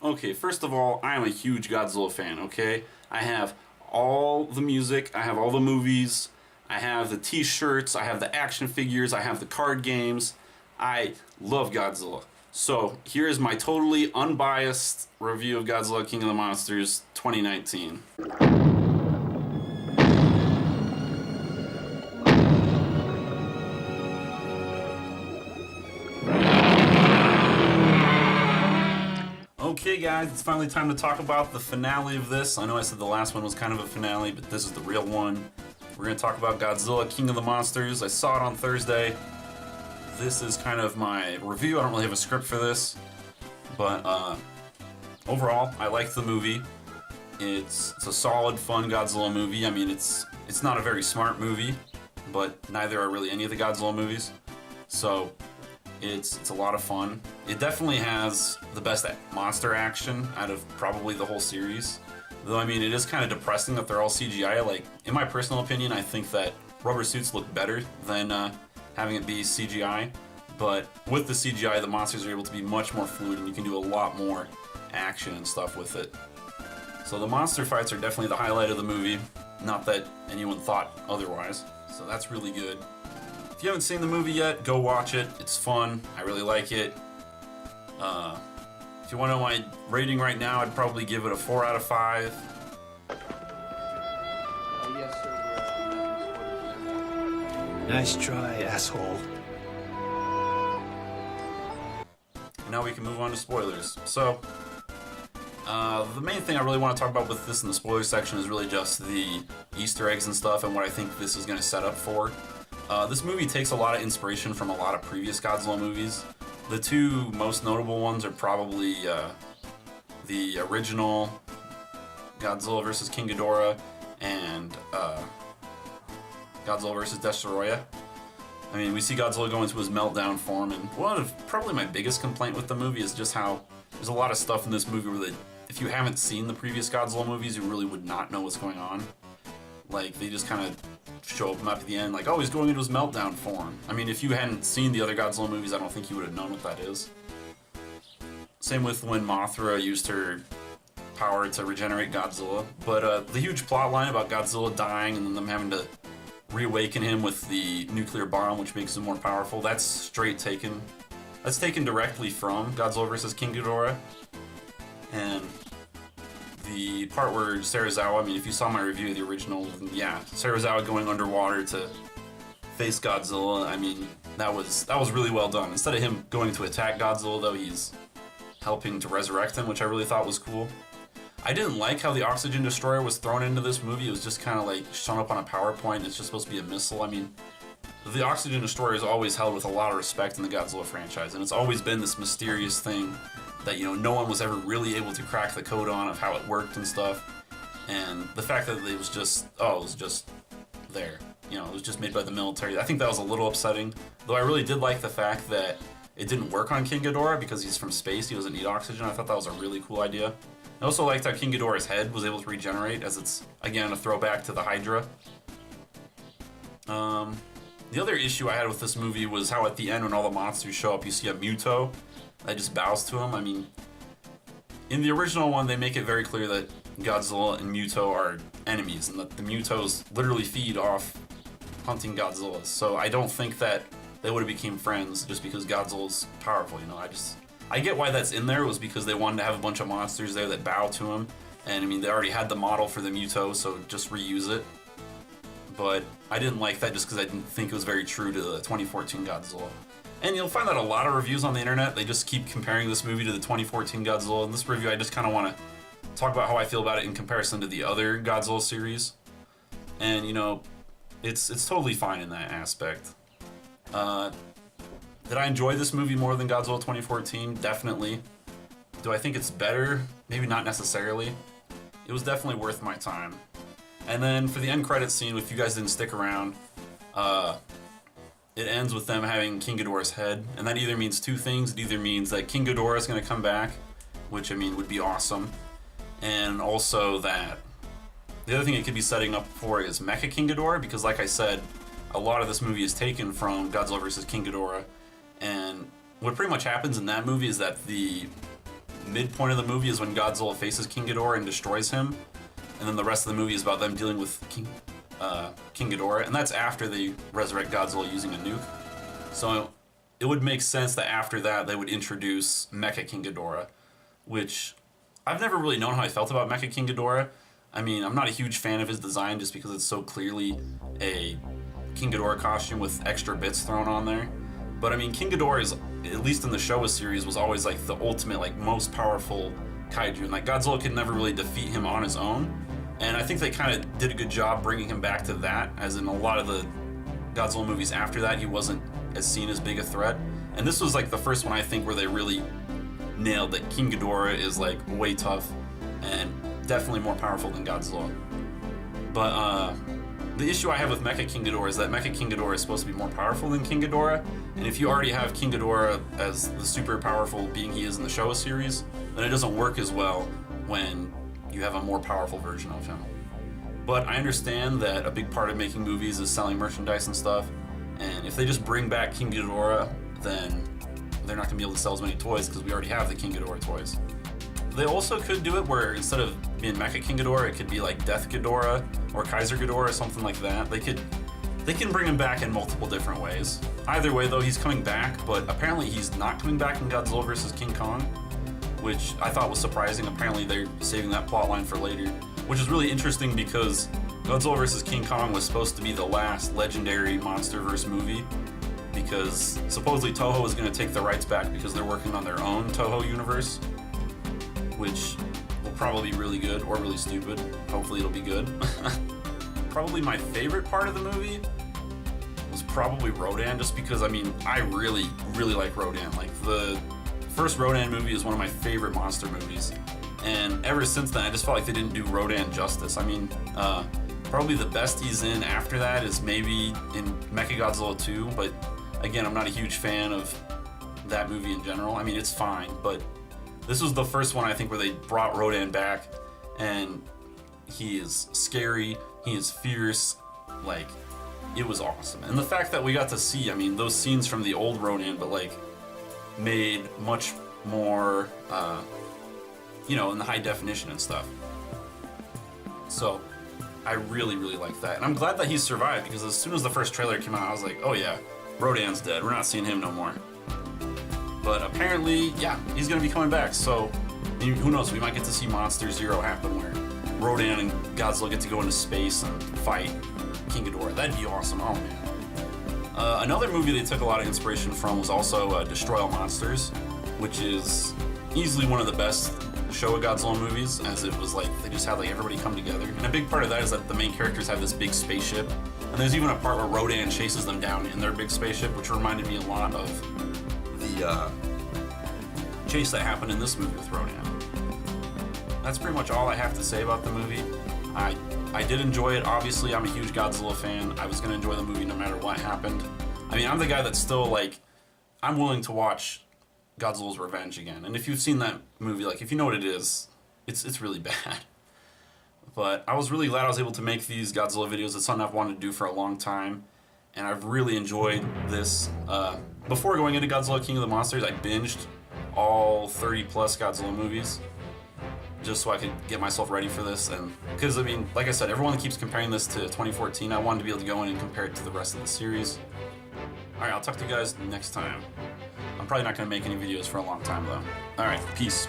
Okay, first of all, I am a huge Godzilla fan, okay? I have all the music, I have all the movies, I have the t-shirts, I have the action figures, I have the card games. I love Godzilla. So, here is my totally unbiased review of Godzilla King of the Monsters 2019. Okay guys, it's finally time to talk about the finale of this. I know I said the last one was kind of a finale, but this is the real one. We're going to talk about Godzilla King of the Monsters. I saw it on Thursday. This is kind of my review. I don't really have a script for this, but overall, I liked the movie. It's a solid, fun Godzilla movie. I mean, it's not a very smart movie, but neither are really any of the Godzilla movies. So it's a lot of fun. It definitely has the best monster action out of probably the whole series. Though, I mean, it is kind of depressing that they're all CGI. Like, in my personal opinion, I think that rubber suits look better than having it be CGI. But with the CGI, the monsters are able to be much more fluid, and you can do a lot more action and stuff with it. So the monster fights are definitely the highlight of the movie. Not that anyone thought otherwise. So that's really good. If you haven't seen the movie yet, go watch it. It's fun. I really like it. If you want to know my rating right now, I'd probably give it a 4 out of 5. Yes, sir. Nice try, asshole. Now we can move on to spoilers. So, the main thing I really want to talk about with this in the spoiler section is really just the Easter eggs and stuff and what I think this is going to set up for. This movie takes a lot of inspiration from a lot of previous Godzilla movies. The two most notable ones are probably the original Godzilla vs. King Ghidorah and Godzilla vs. Destoroyah. I mean, we see Godzilla go into his meltdown form, and one of probably my biggest complaint with the movie is just how there's a lot of stuff in this movie where if you haven't seen the previous Godzilla movies, you really would not know what's going on. Like, they just kind of show him up at the end, like, oh, he's going into his meltdown form. I mean, if you hadn't seen the other Godzilla movies, I don't think you would have known what that is. Same with when Mothra used her power to regenerate Godzilla. But the huge plot line about Godzilla dying and then them having to reawaken him with the nuclear bomb, which makes him more powerful, that's straight taken. That's taken directly from Godzilla vs. King Ghidorah. And the part where Serizawa, I mean, if you saw my review of the original, yeah, Serizawa going underwater to face Godzilla, I mean, that was really well done. Instead of him going to attack Godzilla, though, he's helping to resurrect him, which I really thought was cool. I didn't like how the Oxygen Destroyer was thrown into this movie. It was just kind of like shown up on a PowerPoint. It's just supposed to be a missile. I mean, the Oxygen Destroyer is always held with a lot of respect in the Godzilla franchise, and it's always been this mysterious thing that, you know, no one was ever really able to crack the code on of how it worked and stuff. And the fact that it was just, it was just there. You know, it was just made by the military. I think that was a little upsetting. Though I really did like the fact that it didn't work on King Ghidorah because he's from space. He doesn't need oxygen. I thought that was a really cool idea. I also liked how King Ghidorah's head was able to regenerate, as it's, again, a throwback to the Hydra. The other issue I had with this movie was how at the end, when all the monsters show up, you see a Muto that just bows to him. I mean, in the original one, they make it very clear that Godzilla and Muto are enemies, and that the Mutos literally feed off hunting Godzillas. So I don't think that they would have become friends just because Godzilla's powerful, you know. I get why that's in there. It was because they wanted to have a bunch of monsters there that bow to him. And I mean, they already had the model for the Muto, so just reuse it. But I didn't like that just because I didn't think it was very true to the 2014 Godzilla. And you'll find that a lot of reviews on the internet, they just keep comparing this movie to the 2014 Godzilla. In this review, I just kind of want to talk about how I feel about it in comparison to the other Godzilla series. And, you know, it's totally fine in that aspect. Did I enjoy this movie more than Godzilla 2014? Definitely. Do I think it's better? Maybe not necessarily. It was definitely worth my time. And then for the end credits scene, if you guys didn't stick around, it ends with them having King Ghidorah's head, and that either means two things. It either means that King Ghidorah is going to come back, which, I mean, would be awesome, and also that the other thing it could be setting up for is Mecha King Ghidorah, because like I said, a lot of this movie is taken from Godzilla vs. King Ghidorah, and what pretty much happens in that movie is that the midpoint of the movie is when Godzilla faces King Ghidorah and destroys him, and then the rest of the movie is about them dealing with King Ghidorah, and that's after they resurrect Godzilla using a nuke. So it would make sense that after that they would introduce Mecha King Ghidorah, which I've never really known how I felt about Mecha King Ghidorah. I mean, I'm not a huge fan of his design just because it's so clearly a King Ghidorah costume with extra bits thrown on there. But I mean, King Ghidorah is, at least in the Showa series, was always like the ultimate, like most powerful kaiju, and like Godzilla could never really defeat him on his own. And I think they kind of did a good job bringing him back to that, as in a lot of the Godzilla movies after that, he wasn't as seen as big a threat. And this was like the first one, I think, where they really nailed that King Ghidorah is like way tough and definitely more powerful than Godzilla. But the issue I have with Mecha King Ghidorah is that Mecha King Ghidorah is supposed to be more powerful than King Ghidorah, and if you already have King Ghidorah as the super powerful being he is in the Showa series, then it doesn't work as well when you have a more powerful version of him. But I understand that a big part of making movies is selling merchandise and stuff, and if they just bring back King Ghidorah, then they're not going to be able to sell as many toys because we already have the King Ghidorah toys. They also could do it where instead of being Mecha King Ghidorah, it could be like Death Ghidorah or Kaiser Ghidorah or something like that. They can bring him back in multiple different ways. Either way though, he's coming back, but apparently he's not coming back in Godzilla vs. King Kong, which I thought was surprising. Apparently they're saving that plotline for later, which is really interesting because Godzilla vs. King Kong was supposed to be the last legendary MonsterVerse movie, because supposedly Toho is going to take the rights back because they're working on their own Toho universe, which will probably be really good or really stupid. Hopefully it'll be good. Probably my favorite part of the movie was probably Rodan, just because, I mean, I really, really like Rodan. Like, the first Rodan movie is one of my favorite monster movies, and ever since then I just felt like they didn't do Rodan justice. I mean, probably the best he's in after that is maybe in Mechagodzilla 2, but again, I'm not a huge fan of that movie in general. I mean, it's fine, but this was the first one, I think, where they brought Rodan back, and he is scary, he is fierce, like, it was awesome. And the fact that we got to see, I mean, those scenes from the old Rodan, but like, made much more, you know, in the high definition and stuff. So, I really, really like that. And I'm glad that he survived, because as soon as the first trailer came out, I was like, oh yeah, Rodan's dead, we're not seeing him no more. But apparently, yeah, he's going to be coming back, so who knows, we might get to see Monster Zero happen where Rodan and Godzilla get to go into space and fight King Ghidorah. That'd be awesome, oh man. Another movie they took a lot of inspiration from was also Destroy All Monsters, which is easily one of the best Showa Godzilla movies, as it was like, they just had like everybody come together. And a big part of that is that the main characters have this big spaceship, and there's even a part where Rodan chases them down in their big spaceship, which reminded me a lot of the chase that happened in this movie with Rodan. That's pretty much all I have to say about the movie. I did enjoy it. Obviously, I'm a huge Godzilla fan. I was going to enjoy the movie no matter what happened. I mean, I'm the guy that's still like, I'm willing to watch Godzilla's Revenge again. And if you've seen that movie, like, if you know what it is, it's really bad. But I was really glad I was able to make these Godzilla videos. It's something I've wanted to do for a long time, and I've really enjoyed this. Before going into Godzilla King of the Monsters, I binged all 30 plus Godzilla movies, just so I could get myself ready for this. And because, I mean, like I said, everyone keeps comparing this to 2014. I wanted to be able to go in and compare it to the rest of the series. Alright, I'll talk to you guys next time. I'm probably not going to make any videos for a long time, though. Alright, peace.